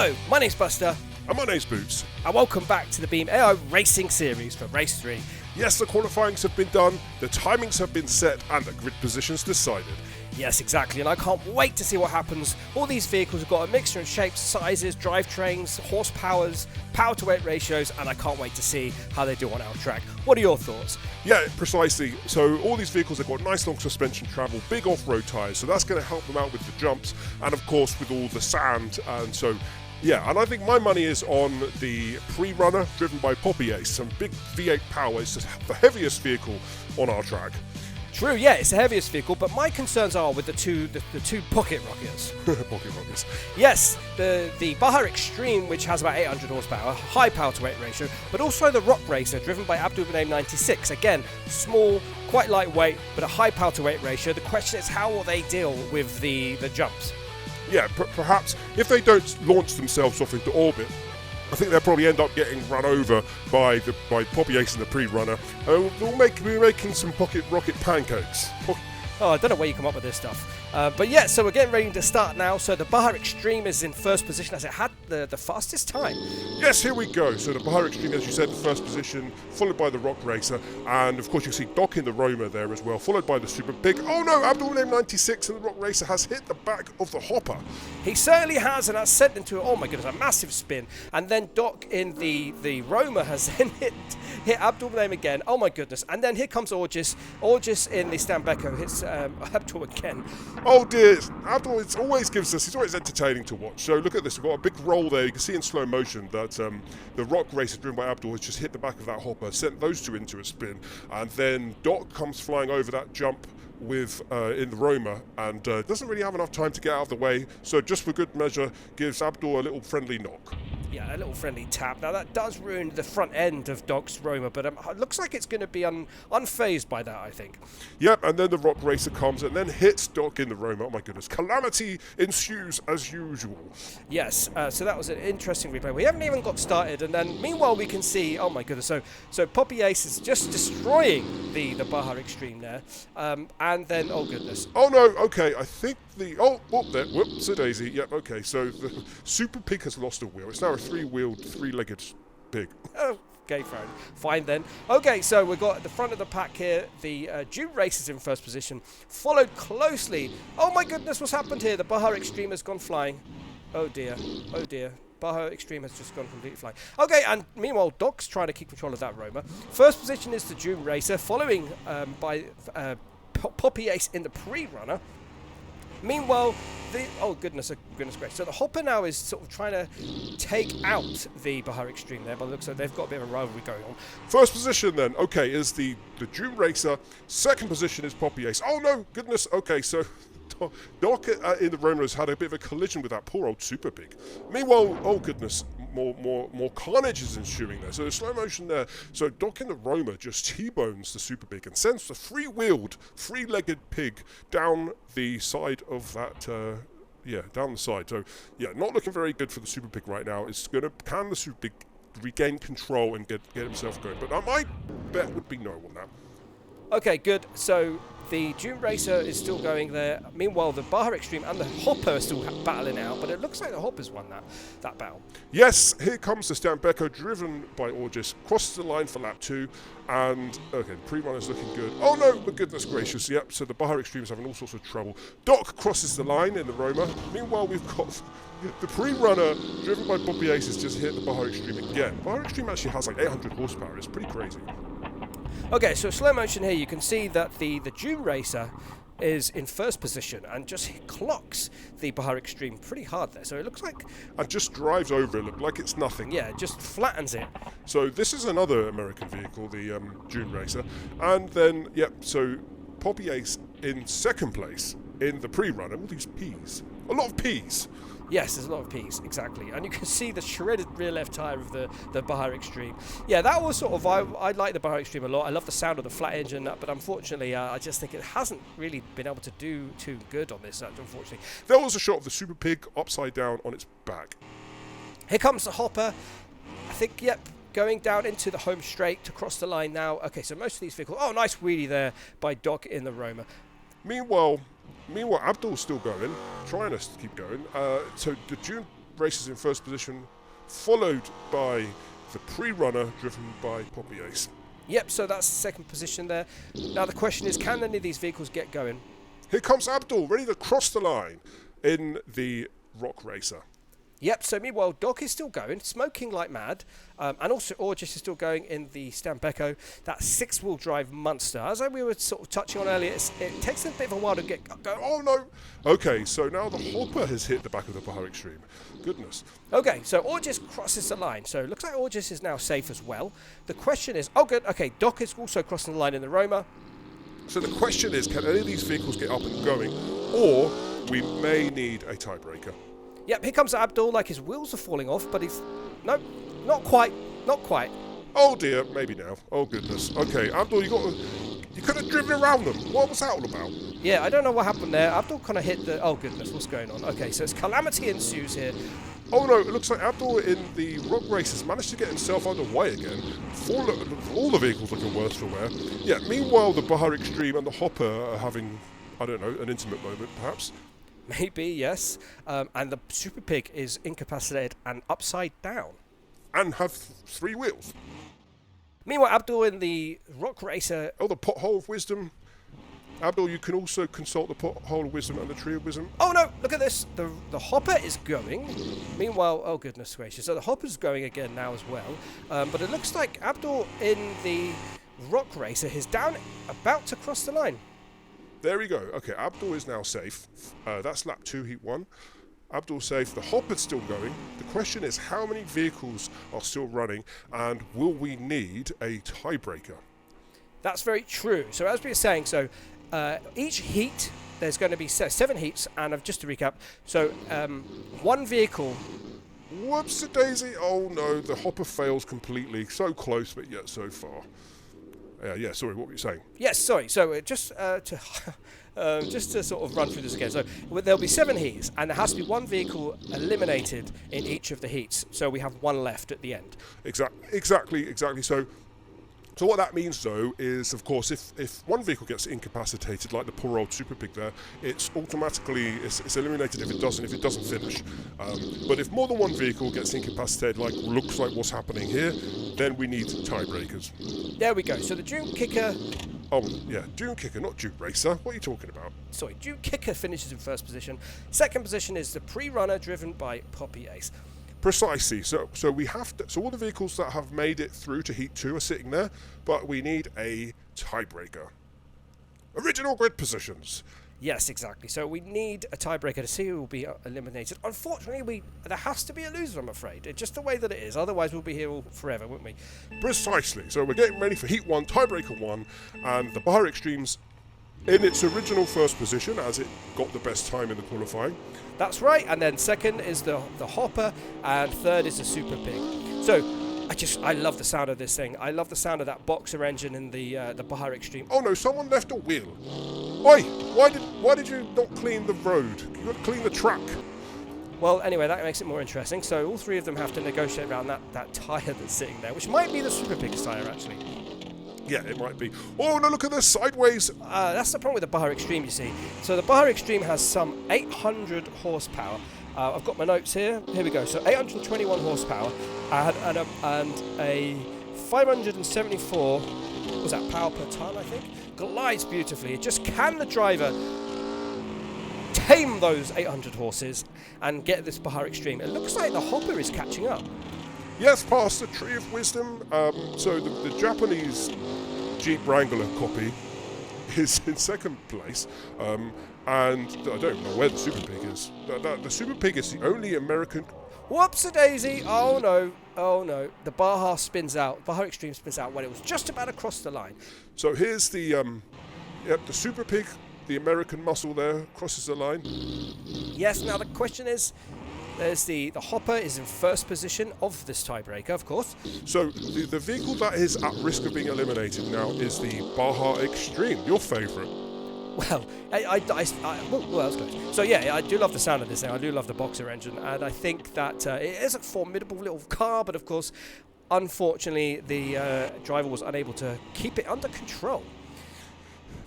Hello, my name's Buster. And my name's Boots. And welcome back to the BeamNG Racing Series for Race 3. Yes, the qualifyings have been done, the timings have been set, and the grid positions decided. Yes, exactly, and I can't wait to see what happens. All these vehicles have got a mixture of shapes, sizes, drivetrains, horsepowers, power-to-weight ratios, and I can't wait to see how they do on our track. What are your thoughts? Yeah, precisely. So all these vehicles have got nice long suspension travel, big off-road tyres, so that's going to help them out with the jumps, and of course with all the sand, and so... Yeah, and I think my money is on the pre-runner driven by Poppy Ace. Some big V8 power. It's the heaviest vehicle on our track. True, yeah, it's the heaviest vehicle, but my concerns are with the two pocket rockets. Pocket rockets. Yes, the Baja Extreme, which has about 800 horsepower, high power-to-weight ratio, but also the Rock Racer, driven by Autobello 96. Again, small, quite lightweight, but a high power-to-weight ratio. The question is, how will they deal with the jumps? Yeah, perhaps if they don't launch themselves off into orbit, I think they'll probably end up getting run over by Poppy Ace in the pre-runner. We'll be making some pocket rocket pancakes. Oh, I don't know where you come up with this stuff. But yeah, so we're getting ready to start now. So the Baja Extreme is in first position as it had the fastest time. Yes, here we go. So the Baja Extreme, as you said, the first position, followed by the Rock Racer. And of course you see Doc in the Roma there as well, followed by the SuperPig. Oh no, Abdul 96 and the Rock Racer has hit the back of the Hopper. He certainly has, and that's sent into, oh my goodness, a massive spin. And then Doc in the Roma has then hit Abdul again. Oh my goodness. And then here comes Orgis. Orgis in the Stambecco hits Abdul again. Oh dear, Abdul he's always entertaining to watch. So look at this, we've got a big roll there. You can see in slow motion that the Rock Racer driven by Abdul has just hit the back of that Hopper, sent those two into a spin, and then Doc comes flying over that jump with in the Roma and doesn't really have enough time to get out of the way, so just for good measure gives Abdul a little friendly knock. Yeah, a little friendly tap. Now that does ruin the front end of Doc's Roma, but it looks like it's going to be unfazed by that, I think. Yep, and then the Rock Racer comes and then hits Doc in the Roma. Oh my goodness, calamity ensues as usual. Yes, so that was an interesting replay. We haven't even got started, and then meanwhile we can see, oh my goodness, so Poppy Ace is just destroying the Baja Extreme there, and then, oh goodness. Oh no, okay, I think whoops a daisy. Yep, okay, so the SuperPig has lost a wheel. It's now a three-wheeled, three-legged pig. Okay, fine then. Okay, so we've got at the front of the pack here, the Dune Racers in first position, followed closely. Oh my goodness, what's happened here? The Baja Extreme has gone flying. Oh dear, oh dear. Baja Extreme has just gone completely flying. Okay, and meanwhile, Doc's trying to keep control of that Roma. First position is the Dune Racer, following by Poppy Ace in the pre-runner. Meanwhile, oh goodness gracious. So the Hopper now is sort of trying to take out the Baja Extreme there, but it looks like they've got a bit of a rivalry going on. First position then, okay, is the Dune Racer. Second position is Poppy Ace. Oh no, goodness, okay, so Doc in the Roma has had a bit of a collision with that poor old SuperPig. Meanwhile, oh goodness, more carnage is ensuing there. So the slow motion there. So Doc in the Roma just T-bones the SuperPig and sends the three-wheeled, three-legged pig down the side of that. Down the side. So yeah, not looking very good for the SuperPig right now. Can the SuperPig regain control and get himself going? But my bet would be no on that. Okay, good. So the Dune Racer is still going there. Meanwhile, the Baja Extreme and the Hopper are still battling out, but it looks like the Hopper's won that battle. Yes, here comes the Stambecco, driven by Orgis, crosses the line for lap 2, and, okay, the pre-runner's looking good. Oh no, but goodness gracious, yep, so the Baja Extreme is having all sorts of trouble. Doc crosses the line in the Roma. Meanwhile, we've got the pre-runner, driven by Poppy Ace, has just hit the Baja Extreme again. Baja Extreme actually has like 800 horsepower, it's pretty crazy. Okay, so slow motion here, you can see that the Dune Racer is in first position and just clocks the Baja Extreme pretty hard there. So it looks like... And just drives over it, like it's nothing. Yeah, just flattens it. So this is another American vehicle, the Dune Racer. And then, yep, so Poppy Ace in second place in the pre-runner. All these P's. A lot of P's. Yes, there's a lot of P's, exactly. And you can see the shredded rear left tyre of the Baja Extreme. Yeah, that was sort of, I like the Baja Extreme a lot. I love the sound of the flat engine, but unfortunately, I just think it hasn't really been able to do too good on this, unfortunately. There was a shot of the SuperPig upside down on its back. Here comes the Hopper. I think, yep, going down into the home straight to cross the line now. Okay, so most of these vehicles... Oh, nice wheelie there by Doc in the Roma. Meanwhile, Abdul's still going, trying to keep going. So the Dune Racers in first position, followed by the pre-runner driven by Poppy Ace. Yep, so that's the second position there. Now the question is, can any of these vehicles get going? Here comes Abdul, ready to cross the line in the Rock Racer. Yep, so meanwhile, Doc is still going, smoking like mad, and also Orgis is still going in the Stambecco, that six-wheel drive monster. As we were sort of touching on earlier, it takes a bit of a while to get going. Oh no! Okay, so now the Hopper has hit the back of the Baja Extreme. Goodness. Okay, so Orgis crosses the line, so it looks like Orgis is now safe as well. The question is, oh good, okay, Doc is also crossing the line in the Roma. So the question is, can any of these vehicles get up and going, or we may need a tiebreaker? Yep, here comes Abdul, like his wheels are falling off, but he's... Nope, not quite. Oh dear, maybe now. Oh goodness. Okay, Abdul, you could have driven around them. What was that all about? Yeah, I don't know what happened there. Abdul kind of hit the... Oh goodness, what's going on? Okay, so it's calamity ensues here. Oh no, it looks like Abdul in the Rock Racers managed to get himself underway again. All the vehicles looking worse for wear. Yeah, meanwhile the Baja Extreme and the Hopper are having, I don't know, an intimate moment perhaps. Maybe, yes. And the SuperPig is incapacitated and upside down. And have 3 wheels. Meanwhile, Abdul in the Rock Racer... Oh, the Pothole of Wisdom. Abdul, you can also consult the Pothole of Wisdom and the Tree of Wisdom. Oh no, look at this. The Hopper is going. Meanwhile, oh goodness gracious. So the Hopper's going again now as well. But it looks like Abdul in the Rock Racer is down, about to cross the line. There we go. Okay, Abdul is now safe. That's lap 2, heat 1. Abdul's safe. The Hopper's still going. The question is, how many vehicles are still running, and will we need a tiebreaker? That's very true. So as we were saying, so each heat, there's going to be 7 heats, and just to recap, so one vehicle... Whoops-a-daisy. Oh no, the Hopper fails completely. So close, but yet so far. Yeah, sorry, what were you saying? Yes, sorry. So just to sort of run through this again. So there'll be 7 heats, and there has to be one vehicle eliminated in each of the heats. So we have 1 left at the end. Exactly. So what that means, though, is, of course, if one vehicle gets incapacitated, like the poor old SuperPig there, it's automatically it's eliminated if it doesn't finish. But if more than one vehicle gets incapacitated, like looks like what's happening here, then we need tiebreakers. There we go. So the Dunekicker... Oh, yeah, Dunekicker, not Dune Racer. What are you talking about? Sorry, Dunekicker finishes in first position. Second position is the pre-runner driven by Poppy Ace. Precisely. So we have to. So all the vehicles that have made it through to Heat 2 are sitting there, but we need a tiebreaker. Original grid positions. Yes, exactly. So we need a tiebreaker to see who will be eliminated. Unfortunately, there has to be a loser, I'm afraid. It's just the way that it is. Otherwise, we'll be here all forever, won't we? Precisely. So we're getting ready for Heat 1, tiebreaker 1, and the Baja Extremes in its original first position, as it got the best time in the qualifying. That's right, and then second is the Hopper, and third is the SuperPig. So, I love the sound of this thing. I love the sound of that boxer engine in the Baja Extreme. Oh no, someone left a wheel. Oi, why did you not clean the road? You got to clean the track. Well, anyway, that makes it more interesting. So all 3 of them have to negotiate around that tyre that's sitting there, which might be the SuperPig's tyre, actually. Yeah, it might be. Oh, no, look at this, sideways. That's the problem with the Baja Extreme, you see. So the Baja Extreme has some 800 horsepower. I've got my notes here. Here we go. So 821 horsepower and a 574, what was that, power per ton, I think? Glides beautifully. Just can the driver tame those 800 horses and get this Baja Extreme? It looks like the Hopper is catching up. Yes, past the Tree of Wisdom. So the Japanese Jeep Wrangler copy is in second place. And I don't know where the SuperPig is. The SuperPig is the only American... Whoops-a-daisy! Oh no. The Baja spins out. Baja Extreme spins out when it was just about to cross the line. So here's the SuperPig, the American muscle there, crosses the line. Yes, now the question is, there's the Hopper is in first position of this tiebreaker, of course. So the vehicle that is at risk of being eliminated now is the Baja Extreme, your favourite. Well, that's good. So yeah, I do love the sound of this thing. I do love the boxer engine, and I think that it is a formidable little car. But of course, unfortunately, the driver was unable to keep it under control.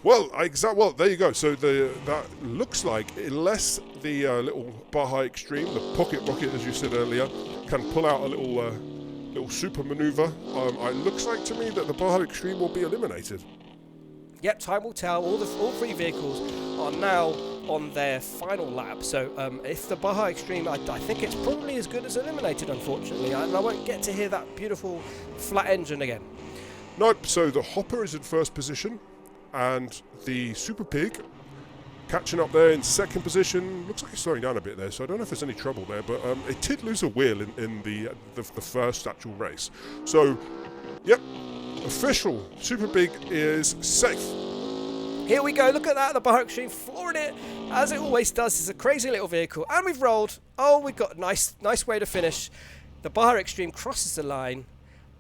Well, well, there you go. So that looks like, unless the little Baja Extreme, the pocket rocket, as you said earlier, can pull out a little super maneuver, it looks like to me that the Baja Extreme will be eliminated. Yep, time will tell. All three vehicles are now on their final lap. So if the Baja Extreme, I think it's probably as good as eliminated, unfortunately. And I won't get to hear that beautiful flat engine again. Nope. So the Hopper is in first position, and the SuperPig catching up there in second position. Looks like it's slowing down a bit there, so I don't know if there's any trouble there. But it did lose a wheel in the first actual race. So, yep. Official SuperPig is safe. Here we go. Look at that. The Baja Extreme flooring it, as it always does. It's a crazy little vehicle. And we've rolled. Oh, we've got a nice way to finish. The Baja Extreme crosses the line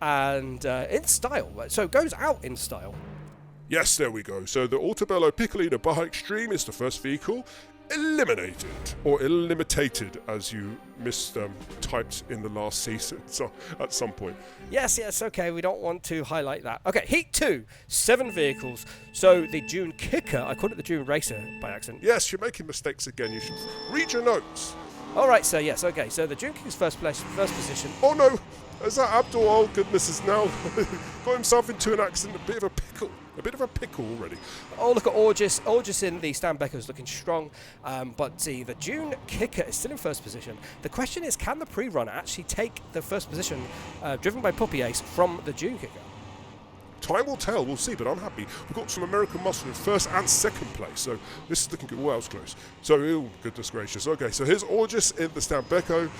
and in style. So it goes out in style. Yes, there we go. So the Autobello Piccolina Baja Extreme is the first vehicle eliminated, or eliminated, as you typed in the last season at some point. Yes, okay, we don't want to highlight that. Okay, Heat 2, 7 vehicles. So the Dunekicker, I called it the Dune Racer by accident. Yes, you're making mistakes again. You should read your notes. All right, so yes, okay. So the Dunekicker's first position. Oh no, is that Abdul? Oh goodness, has now got himself into an accident. A bit of a pickle already. Oh, look at Orgis. Orgis in the Stambecco is looking strong. But see, the Dunekicker is still in first position. The question is, can the pre-runner actually take the first position, driven by Poppy Ace, from the Dunekicker? Time will tell, we'll see, but I'm happy. We've got some American muscle in first and second place, so this is looking good. Well, that was close. So, oh, goodness gracious. Okay, so here's Orgis in the Stambecco.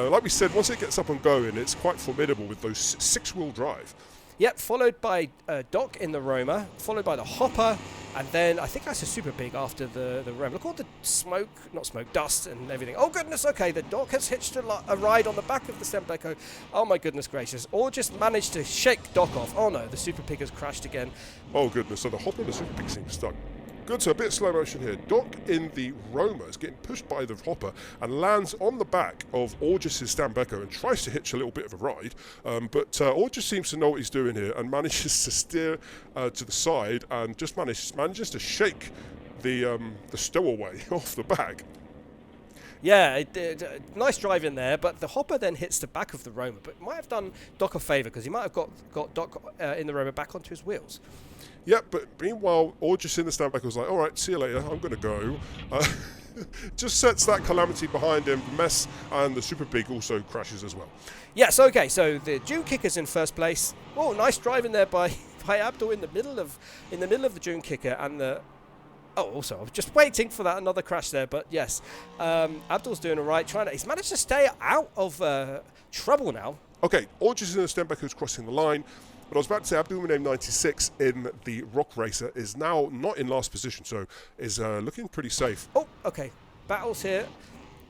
Like we said, once it gets up and going, it's quite formidable with those six-wheel drive. Yep, followed by Doc in the Roma, followed by the Hopper, and then I think that's a SuperPig after the Roma. Look at all the dust and everything. Oh goodness, okay, the Doc has hitched a ride on the back of the Stambecco. Oh my goodness gracious. Or just managed to shake Doc off. Oh no, the SuperPig has crashed again. Oh goodness, so the Hopper and the SuperPig seem stuck. Good, so a bit of slow motion here. Doc in the Roma is getting pushed by the Hopper and lands on the back of Orgis' Stambecco and tries to hitch a little bit of a ride. But Orgis seems to know what he's doing here and manages to steer to the side and just manages to shake the stowaway off the back. Yeah, nice drive in there, but the Hopper then hits the back of the Roma, but might have done Doc a favour because he might have got Doc in the Roma back onto his wheels. Yeah, but meanwhile, Orgis in the Stambecco was like, all right, see you later, I'm going to go. Just sets that calamity behind him, mess, and the SuperPig also crashes as well. Yes, okay, so the Dunekicker's in first place. Oh, nice drive in there by Abdul in the middle of the Dunekicker and the... Oh, also, I was just waiting for that another crash there, but yes, Abdul's doing all right. He's managed to stay out of trouble now. Okay, Orgis in the Stambecco is crossing the line. But I was about to say, Abdul 96 in the Rock Racer is now not in last position, so is looking pretty safe. Oh, okay. Battles here.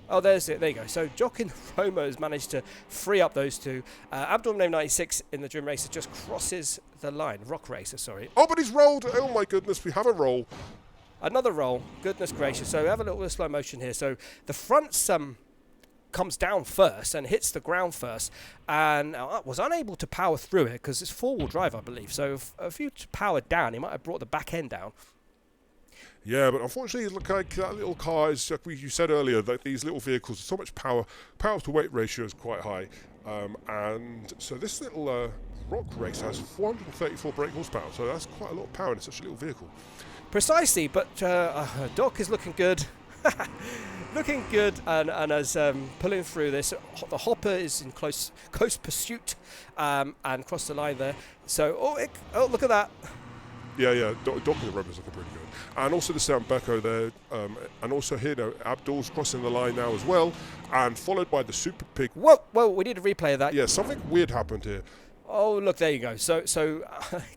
Oh, there's it. There you go. So Jock in the Roma has managed to free up those two. Abdul 96 in the Dream Racer just crosses the line. Rock Racer, sorry. Oh, but he's rolled. Oh, my goodness. We have a roll. Another roll. Goodness gracious. So we have a little bit of slow motion here. So the front comes down first and hits the ground first and was unable to power through it because it's four-wheel drive, I believe. So if you powered down, he might have brought the back end down. Yeah, but unfortunately, look like that little car is, like you said earlier, that these little vehicles are so much power to weight ratio is quite high. And so this little Rock Racer has 434 brake horsepower, so that's quite a lot of power in such a little vehicle. Precisely, but Doc is looking good. Looking good, and as pulling through this, the Hopper is in close pursuit and crossed the line there. So, look at that. Yeah, Doc in the Roma is looking pretty good. And also the Stambecco there, and also here now, Abdul's crossing the line now as well, and followed by the SuperPig. Whoa, we need a replay of that. Yeah, something weird happened here. Oh, look, there you go. So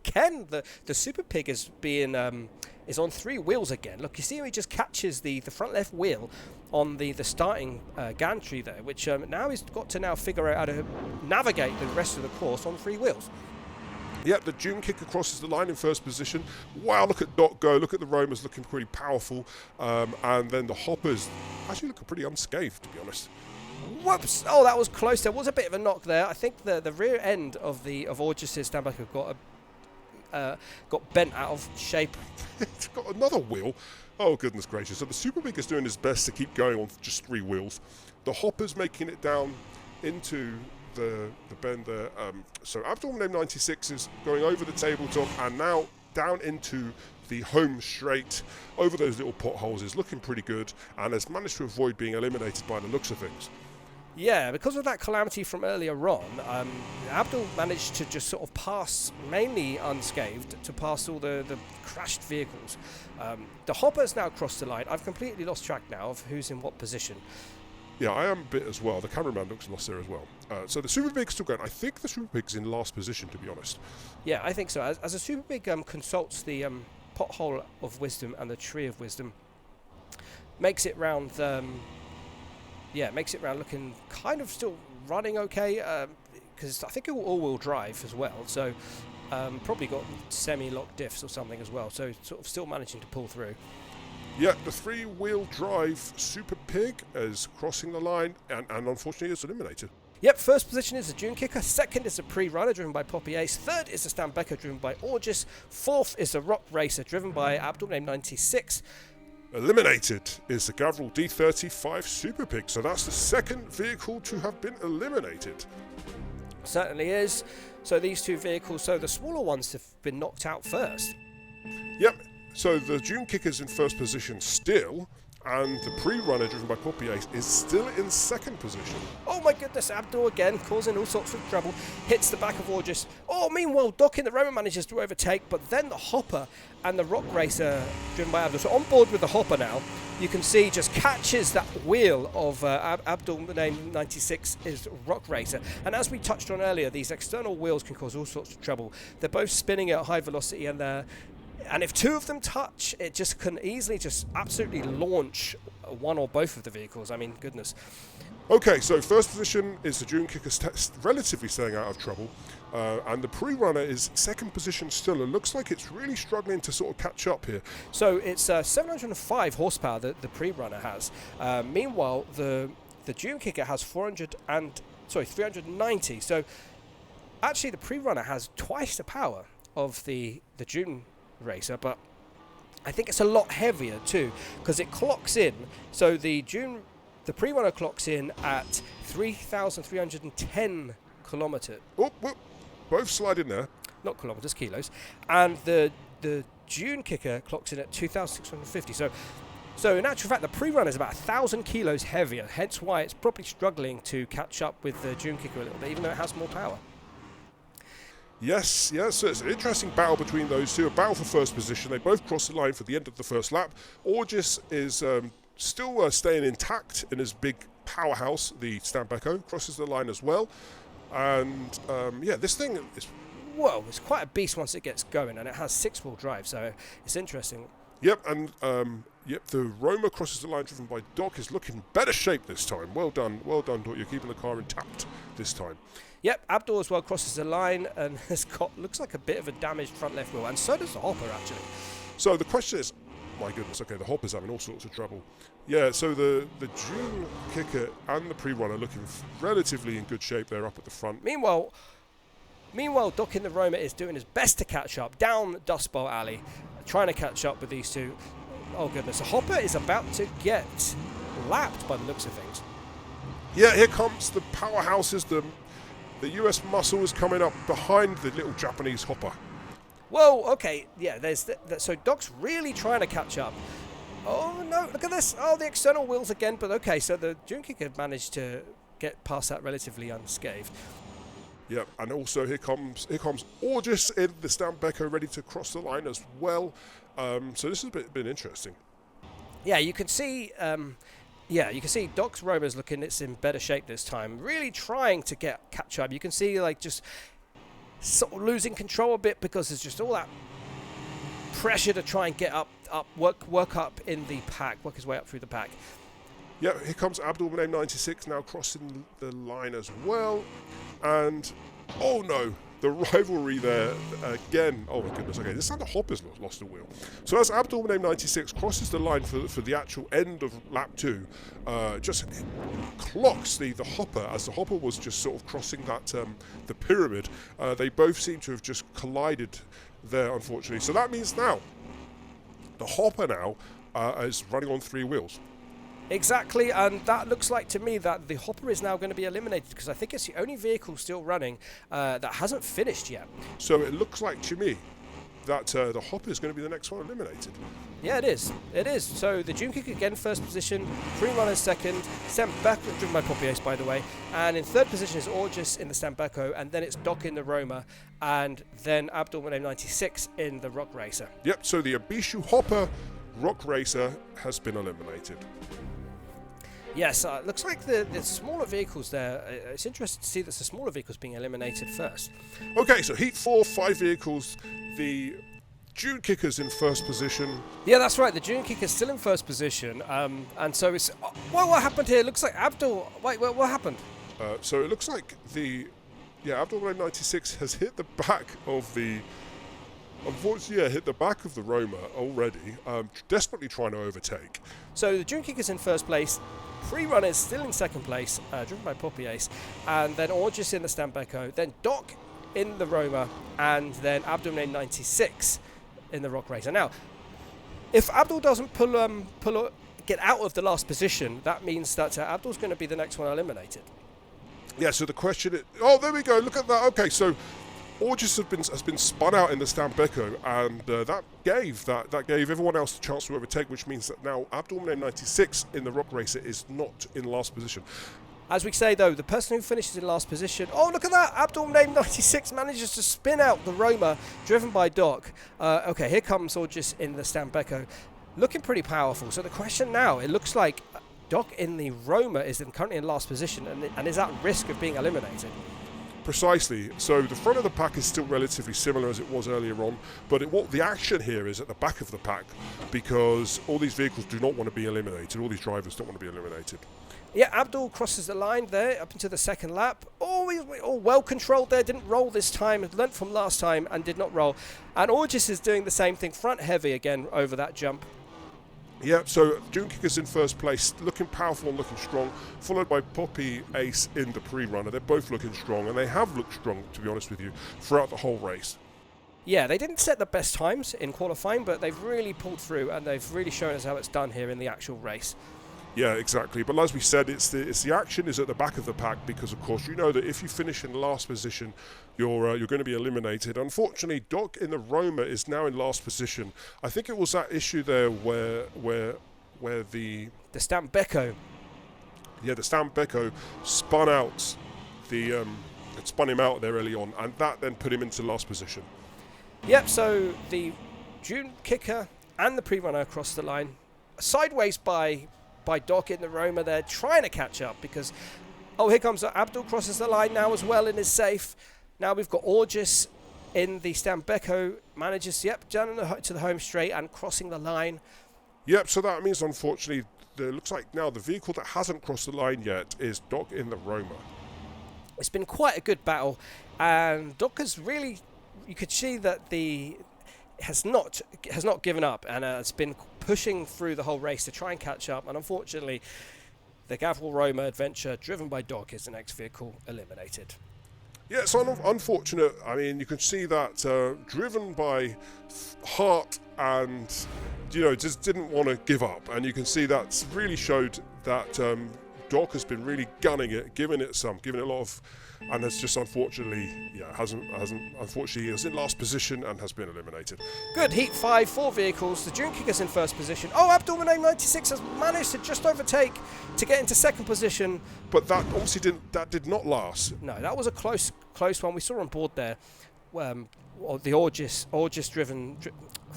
again, the SuperPig is on three wheels again. Look, you see how he just catches the front left wheel on the starting gantry there, which now he's got to figure out how to navigate the rest of the course on three wheels. Yep, the Dunekicker crosses the line in first position. Wow, look at Doc go. Look at the Romas looking pretty powerful. And then the Hoppers actually looking pretty unscathed, to be honest. Whoops! Oh, that was close. There was a bit of a knock there. I think the rear end of Orgis' Stambecco got bent out of shape. It's got another wheel. Oh, goodness gracious. So the SuperPig is doing his best to keep going on just 3 wheels. The Hopper's making it down into the bend there. So Abdul 96 is going over the tabletop and now down into the home straight over those little potholes. Is looking pretty good and has managed to avoid being eliminated by the looks of things. Yeah, because of that calamity from earlier on, Abdul managed to just sort of pass, mainly unscathed, to pass all the crashed vehicles. The Hopper's now crossed the line. I've completely lost track now of who's in what position. Yeah, I am a bit as well. The cameraman looks lost there as well. So the SuperPig's still going. I think the SuperPig's in last position, to be honest. Yeah, I think so. As a SuperPig consults the pothole of wisdom and the tree of wisdom, makes it round... makes it round looking kind of still running okay, because I think it will all-wheel drive as well, so probably got semi-locked diffs or something as well, so sort of still managing to pull through. Yeah, the 3-wheel drive SuperPig is crossing the line and unfortunately is eliminated. Yep, first position is the Dunekicker, second is the Pre-Runner driven by Poppy Ace, third is the Stambecco driven by Aegis, fourth is the Rock Racer driven by Abdul 96. Eliminated is the Gavril D35 SuperPig, so that's the second vehicle to have been eliminated. Certainly is. So these 2 vehicles, so the smaller ones have been knocked out first. Yep, so the Dunekicker's in first position still, and the Pre-Runner driven by Poppy Ace is still in second position. Oh my goodness, Abdul again, causing all sorts of trouble, hits the back of Aegis. Oh, meanwhile, Doc in the Roman manages to overtake, but then the Hopper and the Rock Racer driven by Abdul. So on board with the Hopper now, you can see just catches that wheel of Abdul name 96 is Rock Racer. And as we touched on earlier, these external wheels can cause all sorts of trouble. They're both spinning at high velocity and if 2 of them touch, it just can easily just absolutely launch one or both of the vehicles. I mean, goodness. Okay, so first position is the Dunekicker relatively staying out of trouble, and the Pre-Runner is second position still. It looks like it's really struggling to sort of catch up here. So it's 705 horsepower that the Pre-Runner has. Meanwhile, the Dunekicker has 390. So actually, the Pre-Runner has twice the power of the Dune Racer, but I think it's a lot heavier too, because it clocks in. So the Pre-Runner clocks in at 3,310 kilometers. Oh, both slide in there. Not kilometers, kilos. And the Dunekicker clocks in at 2,650. So in actual fact, the Pre-Runner is about 1,000 kilos heavier, hence why it's probably struggling to catch up with the Dunekicker a little bit, even though it has more power. Yes, so it's an interesting battle between those 2, a battle for first position. They both cross the line for the end of the first lap. Aegis is still staying intact in his big powerhouse. The Stambecco crosses the line as well. And this thing is... Whoa, it's quite a beast once it gets going, and it has 6-wheel drive, so it's interesting. Yep, and the Roma crosses the line driven by Doc is looking better shape this time. Well done, Doc. You're keeping the car intact this time. Yep, Abdul as well crosses the line and has got, looks like a bit of a damaged front left wheel, and so does the Hopper actually. So the question is, my goodness, okay, the Hopper's having all sorts of trouble. Yeah, so the Dunekicker and the Pre-Runner looking relatively in good shape there up at the front. Meanwhile, Doc in the Roma is doing his best to catch up down Dust Bowl Alley, trying to catch up with these 2. Oh goodness, the Hopper is about to get lapped by the looks of things. Yeah, here comes the powerhouses, the US muscle is coming up behind the little Japanese Hopper. Whoa, okay, yeah, so Doc's really trying to catch up. Oh no, look at this. Oh, the external wheels again, but okay, so the Dunekicker managed to get past that relatively unscathed. Yep, and also here comes Aegis in the Stambecco ready to cross the line as well. So this has been interesting. Yeah, you can see Doc's Roma's it's in better shape this time. Really trying to catch up. You can see just sort of losing control a bit because there's just all that pressure to try and get work up in the pack, work his way up through the pack. Yeah, here comes Abdul 96 now crossing the line as well. And, oh no, the rivalry there again. Oh my goodness, okay, this time the Hopper's lost a wheel. So as Abdul 96 crosses the line for the actual end of lap 2, just clocks the Hopper as the Hopper was just sort of crossing that the pyramid. They both seem to have just collided there, unfortunately. So that means now the Hopper now is running on 3 wheels. Exactly, and that looks like to me that the Hopper is now going to be eliminated, because I think it's the only vehicle still running that hasn't finished yet. So it looks like to me that the Hopper is going to be the next one eliminated. Yeah, it is. It is. So the Dunekicker again first position, Piccolina second, Stambecco, driven by Poppy Ace by the way, and in third position is Orgis in the Stambecco, and then it's Doc in the Roma, and then Abdul 96 in the Rock Racer. Yep, so the Ibishu Hopper Rock Racer has been eliminated. Yes, looks like the smaller vehicles there. It's interesting to see that the smaller vehicles being eliminated first. Okay, so Heat 4, 5 vehicles. The Dunekicker's in first position. Yeah, that's right. The Dunekicker's still in first position. And so it's... what happened here? It looks like Abdul... Wait, what happened? So it looks like Abdul 96 has hit the back of the... Unfortunately, hit the back of the Roma already, desperately trying to overtake. So the Dunekicker's in first place. Pre-Runner is still in second place, driven by Poppy Ace, and then Orgis in the Stambecco, then Doc in the Roma, and then Abdul 96 in the Rock Racer. Now, if Abdul doesn't get out of the last position, that means that Abdul's going to be the next one eliminated. Yeah. So the question is, oh, there we go. Look at that. Okay, so Orgis has been spun out in the Stambecco, and that gave everyone else a chance to overtake, which means that now Abdul 96 in the Rock Racer is not in last position. As we say though, the person who finishes in last position, oh look at that, Abdul 96 manages to spin out the Roma, driven by Doc. Okay, here comes Orgis in the Stambecco, looking pretty powerful. So the question now, it looks like Doc in the Roma is currently in last position and is at risk of being eliminated. Precisely. So the front of the pack is still relatively similar as it was earlier on, but what the action here is at the back of the pack, because all these vehicles do not want to be eliminated. All these drivers don't want to be eliminated. Yeah, Abdul crosses the line there up into the second lap. Oh, well controlled there. Didn't roll this time. Learnt from last time and did not roll. And Orgis is doing the same thing, front heavy again over that jump. Yeah, so Dunekicker's in first place, looking powerful and looking strong, followed by Poppy Ace in the pre-runner. They're both looking strong, and they have looked strong, to be honest with you, throughout the whole race. Yeah, they didn't set the best times in qualifying, but they've really pulled through, and they've really shown us how it's done here in the actual race. Yeah, exactly. But as we said, it's the action is at the back of the pack, because of course you know that if you finish in last position, you're going to be eliminated. Unfortunately, Doc in the Roma is now in last position. I think it was that issue there where the Stambecco. Yeah, the Stambecco spun out it spun him out there early on, and that then put him into last position. Yep. So the Dunekicker and the pre-runner across the line, sideways by Doc in the Roma there, trying to catch up because, here comes Abdul, crosses the line now as well and is safe. Now we've got Orgis in the Stambecco, manages, down to the home straight and crossing the line. Yep, so that means unfortunately, it looks like now the vehicle that hasn't crossed the line yet is Doc in the Roma. It's been quite a good battle, and Doc has really, you could see that has not given up, and has been pushing through the whole race to try and catch up, and unfortunately the Gavril Roma adventure driven by Doc is the next vehicle eliminated. Yeah, it's unfortunate. I mean, you can see that driven by heart and, just didn't want to give up, and you can see that's really showed that Doc has been really gunning it, giving it a lot of, and has just unfortunately, unfortunately, he was in last position and has been eliminated. Good, Heat 5, 4 vehicles. The Dunekicker's in first position. Oh, Abdul 96 has managed to just overtake to get into second position. But that obviously did not last. No, that was a close one. We saw on board there, the Orgis driven,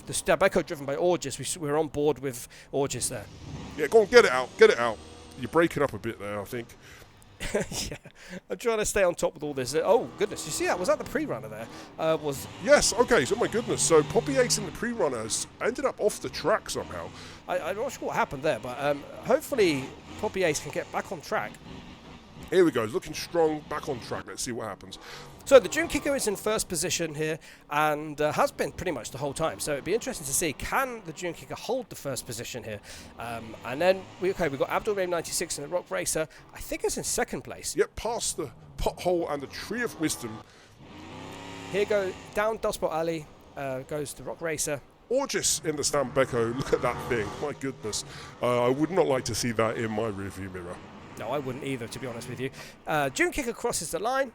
the Stambecco driven by Orgis. We were on board with Orgis there. Yeah, go on, get it out. You're breaking up a bit there, I think. Yeah, I'm trying to stay on top with all this. Oh goodness, you see that? Was that the pre-runner there? Yes. Okay. So my goodness. So Poppy Ace in the pre-runners ended up off the track somehow. I'm not sure what happened there, but hopefully Poppy Ace can get back on track. Here we go, looking strong, back on track. Let's see what happens. So the Dunekicker is in first position here and has been pretty much the whole time. So it'd be interesting to see, can the Dunekicker hold the first position here? And then, we've got Abdul 96 in the Rock Racer. I think it's in second place. Yep, past the pothole and the Tree of Wisdom. Here go down Dustbowl Alley. goes the Rock Racer. Gorgeous in the Stambecco. Look at that thing. My goodness. I would not like to see that in my rearview mirror. No, I wouldn't either, to be honest with you. Dunekicker crosses the line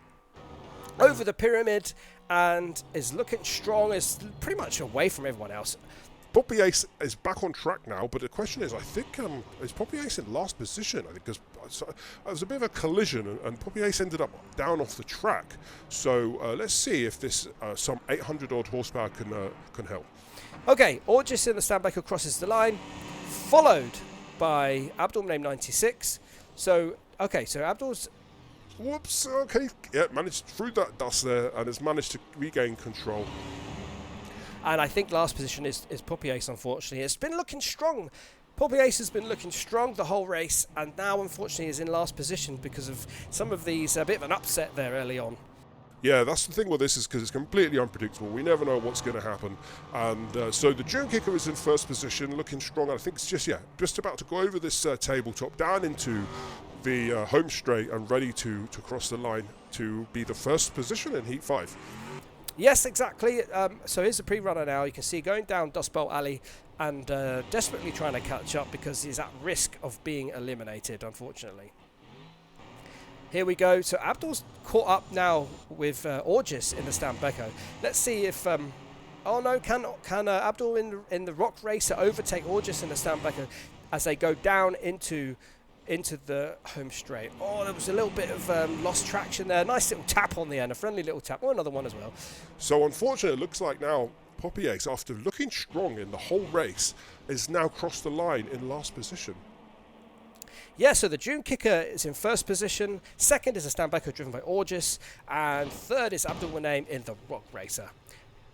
over the pyramid and is looking strong, is pretty much away from everyone else. Poppy Ace is back on track now, but the question is, I think, is Poppy Ace in last position? I think because it was a bit of a collision, and Poppy Ace ended up down off the track. So let's see if this some 800-odd horsepower can help. Okay, Orgis in the Stambecco crosses the line, followed by Abdul named 96. So, okay, so Abdul's... Whoops, okay, yeah, managed through that dust there, and has managed to regain control. And I think last position is Poppy Ace, unfortunately. It's been looking strong. Poppy Ace has been looking strong the whole race, and now, unfortunately, is in last position because of some of these, a bit of an upset there early on. Yeah, that's the thing with this, is because it's completely unpredictable. We never know what's going to happen. And so the Dunekicker is in first position, looking strong. I think it's just about to go over this tabletop, down into the home straight and ready to cross the line to be the first position in Heat 5. Yes, exactly. So here's the pre-runner now. You can see going down Dust Bowl Alley and desperately trying to catch up because he's at risk of being eliminated, unfortunately. Here we go. So Abdul's caught up now with Orgis in the Stambecco. Let's see if... oh no, can Abdul in the Rock Racer overtake Orgis in the Stambecco as they go down into the home straight? Oh, there was a little bit of lost traction there. Nice little tap on the end, a friendly little tap. Oh, another one as well. So unfortunately, it looks like now Poppy Ace, after looking strong in the whole race, is now crossed the line in last position. Yeah, so the Dunekicker is in first position. Second is a Stambecco driven by Orgis. And third is Abdul Wanaim in the Rock Racer.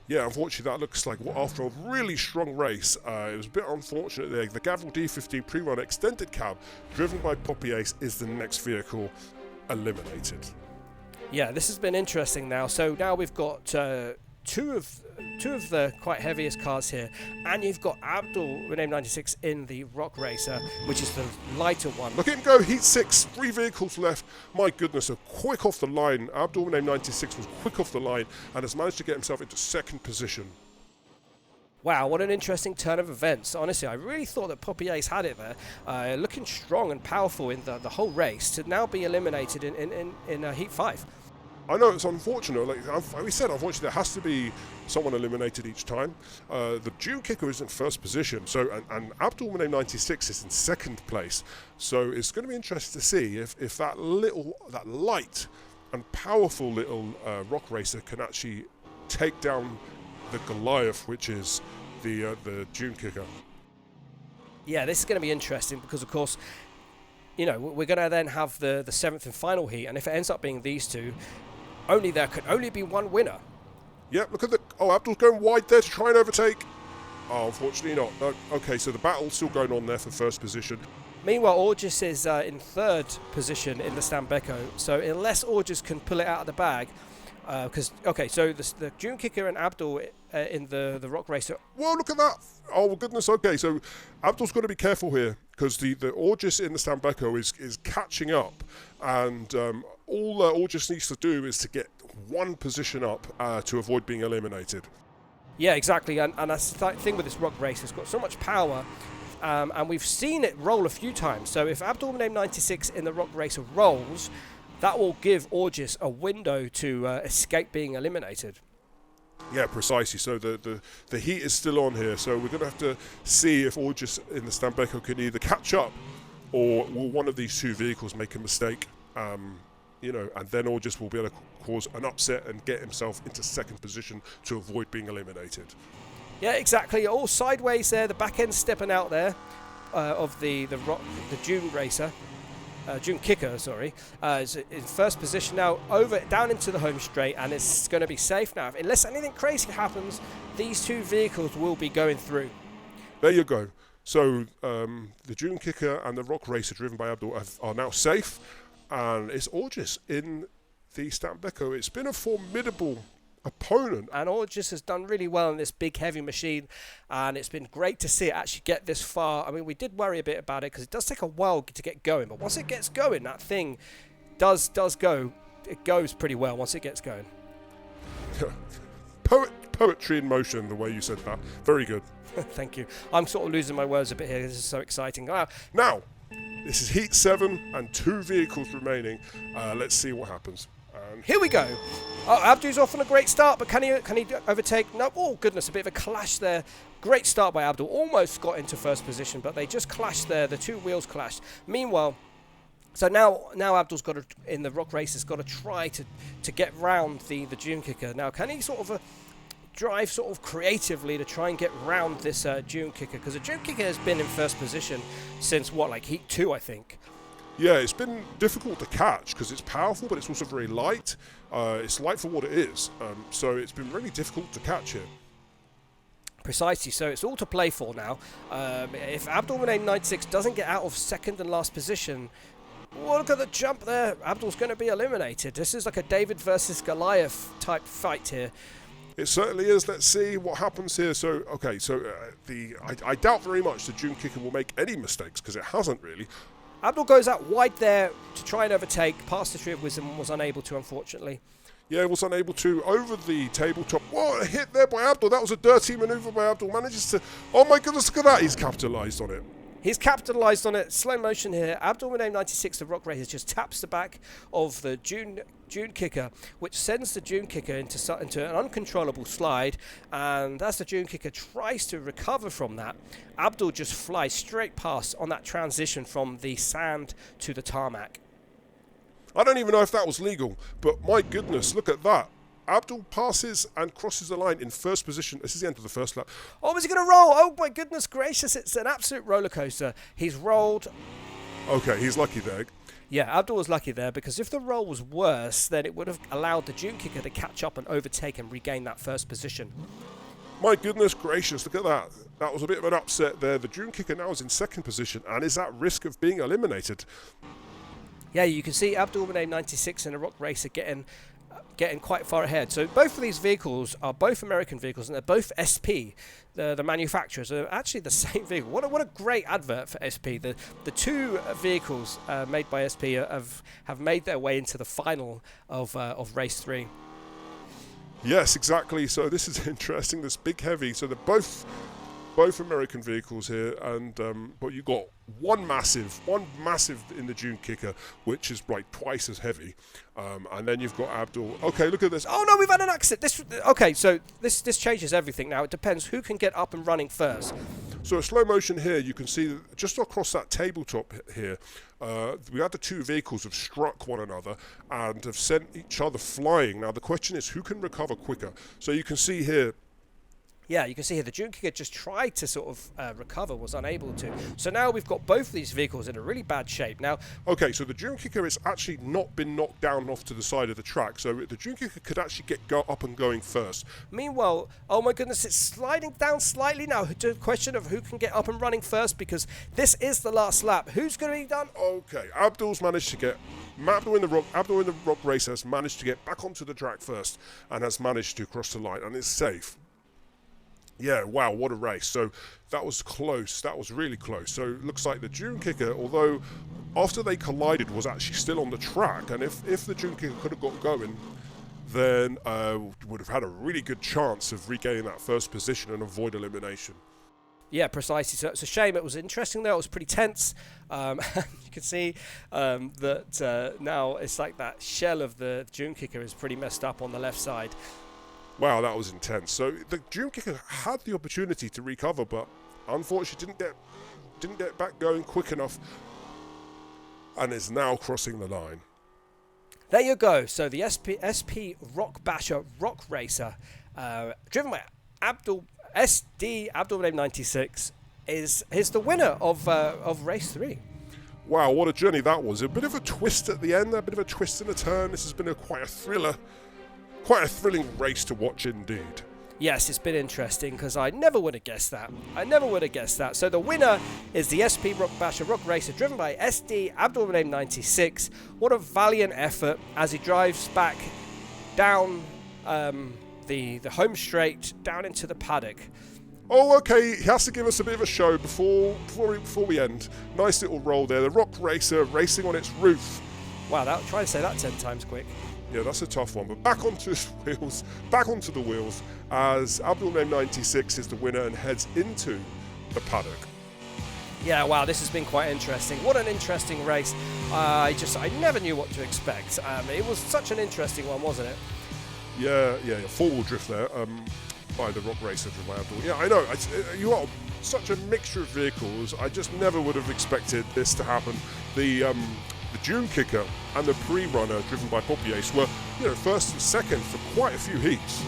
Yeah, unfortunately, that looks like after a really strong race, it was a bit unfortunate there. The Gavril D35 pre-run extended cab, driven by Poppy Ace, is the next vehicle eliminated. Yeah, this has been interesting now. So now we've got two of the quite heaviest cars here, and you've got Abdul Wanaim 96 in the Rock Racer, which is the lighter one. Look at him go, Heat 6, 3 vehicles left. My goodness, so quick off the line. Abdul Wanaim 96 was quick off the line and has managed to get himself into second position. Wow, what an interesting turn of events. Honestly, I really thought that Poppy Ace had it there, looking strong and powerful in the whole race, to now be eliminated in Heat 5. I know it's unfortunate. Like we said, unfortunately, there has to be someone eliminated each time. The Dunekicker is in first position, so and Abdul Wanaim 96 is in second place. So it's going to be interesting to see if that light and powerful little Rock Racer can actually take down the Goliath, which is the Dunekicker. Yeah, this is going to be interesting because, of course, you know, we're going to then have the seventh and final heat, and if it ends up being these two, there could only be one winner. Yeah, look at Abdul's going wide there to try and overtake. Oh, unfortunately not. No. Okay, so the battle's still going on there for first position. Meanwhile, Orgis is in third position in the Stambecco, so unless Orgis can pull it out of the bag, so the Dunekicker and Abdul in the Rock Racer. Whoa, look at that! Oh goodness, okay, so Abdul's got to be careful here because the Orgis in the Stambecco is catching up, and all Orgis needs to do is to get one position up to avoid being eliminated. Yeah, exactly, and that's the thing with this Rock Race. It's got so much power, and we've seen it roll a few times. So if Abdul Wanaim 96 in the Rock Racer rolls, that will give Orgis a window to escape being eliminated. Yeah, precisely. So the heat is still on here. So we're going to have to see if Orgis in the Stambecco can either catch up, or will one of these two vehicles make a mistake. And then Orgis will be able to cause an upset and get himself into second position to avoid being eliminated. Yeah, exactly. All sideways there. The back end stepping out there of the Dune Racer. Dunekicker, sorry, is in first position now, down into the home straight, and it's going to be safe now. Unless anything crazy happens, these two vehicles will be going through. There you go. So the Dunekicker and the Rock Racer, driven by Abdul, are now safe, and it's Orgis in the Stambecco. It's been a formidable opponent. And Orgis has done really well in this big heavy machine, and it's been great to see it actually get this far. I mean, we did worry a bit about it because it does take a while to get going, but once it gets going, that thing does go. It goes pretty well once it gets going. poetry in motion, the way you said that. Very good. Thank you. I'm sort of losing my words a bit here. This is so exciting. Wow. Now, this is Heat 7 and 2 vehicles remaining. Let's see what happens. And here we go. Oh, Abdu's off on a great start, but can he overtake? No. Oh, goodness, a bit of a clash there. Great start by Abdul. Almost got into first position, but they just clashed there. The two wheels clashed. Meanwhile, so now Abdul's got to, in the Rock Racer's got to try to get round the Dunekicker. Now, can he sort of drive sort of creatively to try and get round this Dunekicker? Because the Dunekicker has been in first position since, what, like Heat 2, I think. yeah, it's been difficult to catch because it's powerful, but it's also very light. It's light for what it is, so it's been really difficult to catch here. Precisely, so it's all to play for now. If Abdul with name 96 doesn't get out of second and last position, well, look at the jump there. Abdul's going to be eliminated. This is like a David versus Goliath type fight here. It certainly is. Let's see what happens here. So, okay, so I doubt very much the Dunekicker will make any mistakes because it hasn't really. Abdul goes out wide there to try and overtake. Past the Tree of Wisdom, was unable to, unfortunately. Yeah, was unable to over the tabletop. What a hit there by Abdul. That was a dirty maneuver by Abdul. Manages to... Oh my goodness, look at that. He's capitalised on it. He's capitalised on it. Slow motion here. Abdul with name 96, the Rock Racer, just taps the back of the Dunekicker, which sends the Dunekicker into an uncontrollable slide. And as the Dunekicker tries to recover from that, Abdul just flies straight past on that transition from the sand to the tarmac. I don't even know if that was legal, but my goodness, look at that. Abdul passes and crosses the line in first position. This is the end of the first lap. Oh, is he going to roll? Oh, my goodness gracious. It's an absolute roller coaster. He's rolled. Okay, he's lucky there. Yeah, Abdul was lucky there because if the roll was worse, then it would have allowed the Dunekicker to catch up and overtake and regain that first position. My goodness gracious, look at that. That was a bit of an upset there. The Dunekicker now is in second position and is at risk of being eliminated. Yeah, you can see Abdul with name 96 and a Rock Racer getting quite far ahead. So both of these vehicles are both American vehicles, and they're both SP. The manufacturers are actually the same vehicle. What a great advert for SP. The two vehicles made by SP have made their way into the final of race 3. Yes, exactly. So this is interesting. This big heavy. So they're both American vehicles here, and but you got one massive in the Dunekicker, which is like twice as heavy, and then you've got Abdul. Okay, look at this. Oh no, we've had an accident. Okay, so this changes everything now. It depends who can get up and running first. So a slow motion here, you can see that just across that tabletop here, we had the two vehicles have struck one another and have sent each other flying. Now the question is who can recover quicker. So you can see here. Yeah, you can see here the Dunekicker just tried to sort of recover, was unable to. So now we've got both of these vehicles in a really bad shape. Now, okay, so the Dunekicker has actually not been knocked down off to the side of the track, so the Dunekicker could actually go up and going first. Meanwhile, oh my goodness, it's sliding down slightly now. The question of who can get up and running first, because this is the last lap. Who's going to be done? Okay, Abdul's managed to get... Abdul in the Rock Racer has managed to get back onto the track first and has managed to cross the line, and is safe. Yeah, wow, what a race. So that was close. That was really close. So it looks like the Dunekicker, although after they collided, was actually still on the track. And if the Dunekicker could have got going, then would have had a really good chance of regaining that first position and avoid elimination. Yeah, precisely. So it's a shame. It was interesting though. It was pretty tense. You can see that now it's like that shell of the Dunekicker is pretty messed up on the left side. Wow, that was intense. So the Dunekicker had the opportunity to recover, but unfortunately didn't get back going quick enough, and is now crossing the line. There you go. So the SP Rockbasher Rock Racer, driven by Abdul name 96, is the winner of race 3. Wow, what a journey that was! A bit of a twist at the end, a bit of a twist and a turn. This has been quite a thrilling race to watch indeed. Yes, it's been interesting because I never would have guessed that. So the winner is the SP Rockbasher Rock Racer, driven by SD Abdul name 96. What a valiant effort as he drives back down the home straight down into the paddock. Oh, okay, he has to give us a bit of a show before we end. Nice little roll there. The Rock Racer racing on its roof. Wow, try to say that 10 times quick. Yeah, that's a tough one. But back onto the wheels, as Abdul Name 96 is the winner and heads into the paddock. Yeah, wow, this has been quite interesting. What an interesting race. I never knew what to expect. It was such an interesting one, wasn't it? Yeah, four-wheel drift there by the Rock Racer driven by Abdul. Yeah, I know. You are such a mixture of vehicles. I just never would have expected this to happen. The Dunekicker and the pre-runner driven by Poppiace were, first and second for quite a few heats.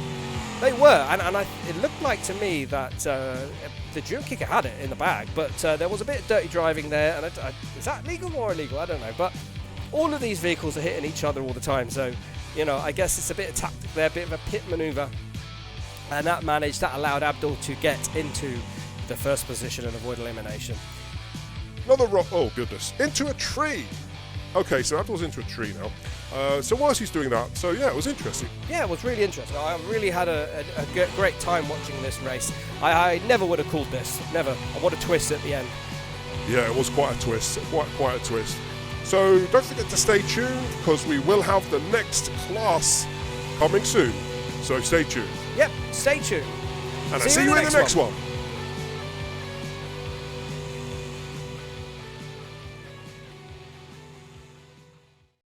They were, and it looked like to me that the Dunekicker had it in the bag, but there was a bit of dirty driving there, and is that legal or illegal? I don't know, but all of these vehicles are hitting each other all the time, so, I guess it's a bit of tactic there, a bit of a pit maneuver, and that allowed Abdul to get into the first position and avoid elimination. Another rock, oh goodness, into a tree! Okay, so Abdul's into a tree now. So whilst he's doing that, so yeah, it was interesting. Yeah, it was really interesting. I really had a great time watching this race. I never would have called this. Never. What a twist at the end. Yeah, it was quite a twist. Quite a twist. So don't forget to stay tuned, because we will have the next class coming soon. So stay tuned. Yep, stay tuned. And I'll see you in the next one.